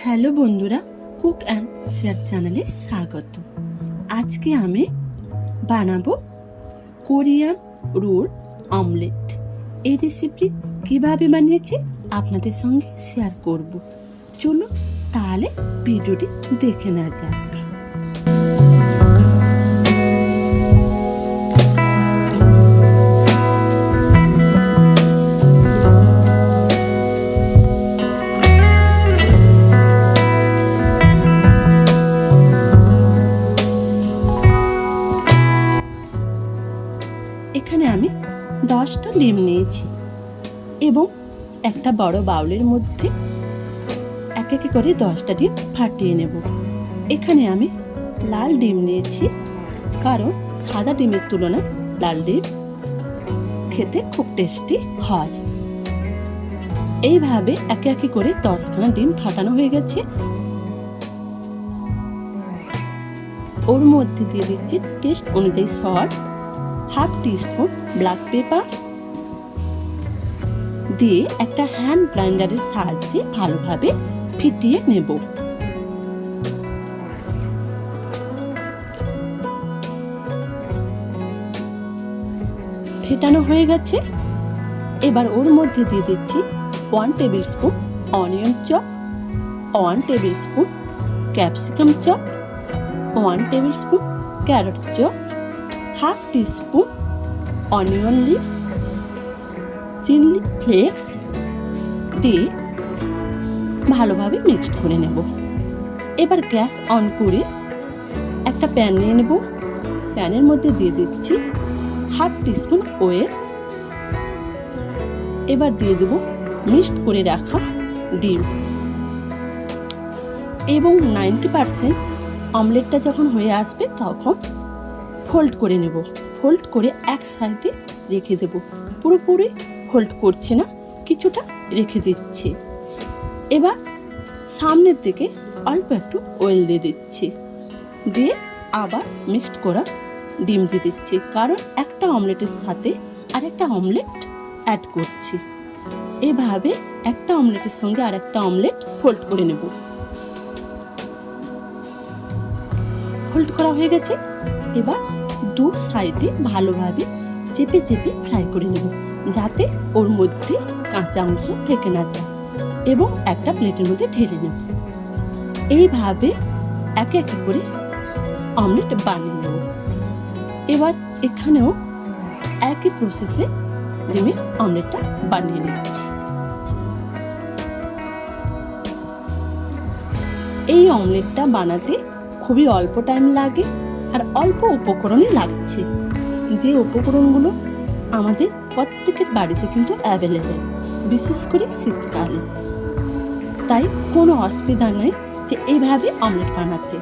Hello বন্ধুরা, cook and share চ্যানেলে স্বাগত। আজকে আমি বানাবো কোরিয়ান রোল অমলেট। এই রেসিপি কিভাবে বানিয়েছি আপনাদের সঙ্গে শেয়ার করব। চলো তাহলে ভিডিওটি দেখে নেওয়া যাক। এখানে আমি 10টা ডিম নিয়েছি এবং একটা বড় বাউলের মধ্যে এক এক করে 10টা ডিম ফাটিয়ে নেব। এখানে আমি লাল ডিম নিয়েছি, কারণ সাদা ডিমের তুলনায় লাল ডিম খেতে খুব টেস্টি হয়। এইভাবে একে একে করে 10খানা ডিম ফাটানো হয়ে গেছে। ওর মধ্যে দিয়ে দিচ্ছি টেস্ট অনুযায়ী salt, half teaspoon black pepper দিয়ে একটা হ্যান্ড ব্লেন্ডারের সাহায্যে ভালোভাবে ফেটিয়ে নেব। ফেটানো হয়ে গেছে। এবার ওর মধ্যে দিয়ে দিচ্ছি 1 tablespoon onion chop, 1 tablespoon capsicum chop, 1 tablespoon carrot chop, half teaspoon onion leaves, chilli flakes দিয়ে ভালোভাবে মিক্সড করে নেব। এবার গ্যাস অন করে একটা প্যান নিয়ে নেব। প্যানের মধ্যে দিয়ে দিচ্ছি হাফ টিস্পুন অয়েল। এবার দিয়ে দেব মিক্সড করে রাখা ডিম এবং 90% অমলেটটা যখন হয়ে আসবে তখন ফোল্ড করে নেব। ফোল্ড করে এক সাইডে রেখে দেব। পুরোপুরি ফোল্ড করছি না, কিছুটা রেখে দিচ্ছি। এবার সামনের দিকে অল্প একটু অয়েল দিয়ে দিচ্ছি, দিয়ে আবার মিক্সড করা ডিম দিয়ে দিচ্ছি, কারণ একটা অমলেটের সাথে আর একটা অমলেট অ্যাড করছি। এভাবে একটা অমলেটের সঙ্গে আর একটা অমলেট ফোল্ড করে নেব। ফোল্ড করা হয়ে গেছে। এবার দু সাইডে ভালোভাবে চেপে চেপে ফ্রাই করে নেব, যাতে ওর মধ্যে কাঁচা অংশ থেকে না যায়, এবং একটা প্লেটের মধ্যে ঢেলে নেব। এইভাবে একে একে করে অমলেট বানিয়ে নেব। এবার এখানেও একই প্রসেসে ডিমের অমলেটটা বানিয়ে নিচ্ছি। এই অমলেটটা বানাতে খুবই অল্প টাইম লাগে আর অল্প উপকরণই লাগছে, যে উপকরণগুলো আমাদের প্রত্যেকের বাড়িতে কিন্তু অ্যাভেলেবেল, বিশেষ করে শীতকালে। তাই কোনো অসুবিধা নেই যে এইভাবে অমলেট বানাতে।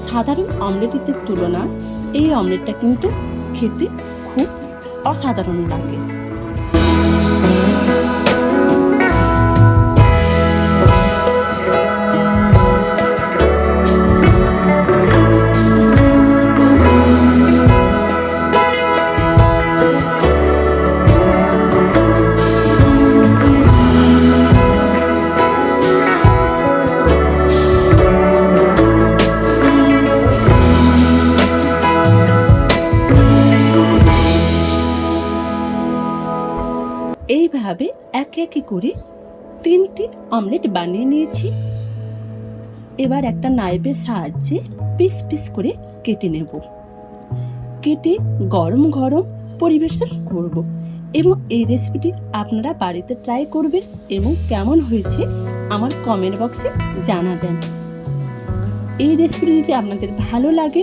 সাধারণ অমলেটের তুলনায় এই অমলেটটা কিন্তু খেতে খুব অসাধারণ লাগে। এইভাবে এক একে করে 3টি অমলেট বানিয়ে নিয়েছি। এবার একটা নাইফের সাহায্যে পিস পিস করে কেটে নেব। কেটে গরম গরম পরিবেশন করব, এবং এই রেসিপিটি আপনারা বাড়িতে ট্রাই করবেন এবং কেমন হয়েছে আমার কমেন্ট বক্সে জানাবেন। এই রেসিপিটি যদি আপনাদের ভালো লাগে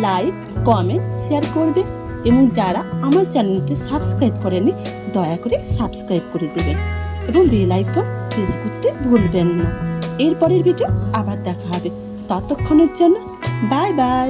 লাইক, কমেন্ট, শেয়ার করবেন, এবং যারা আমার চ্যানেলটি সাবস্ক্রাইব করেনি দয়া করে সাবস্ক্রাইব করে দেবেন এবং বেল আইকন প্রেস করতে ভুলবেন না। এরপরের ভিডিও আবার দেখা হবে। ততক্ষণের জন্য বাই বাই।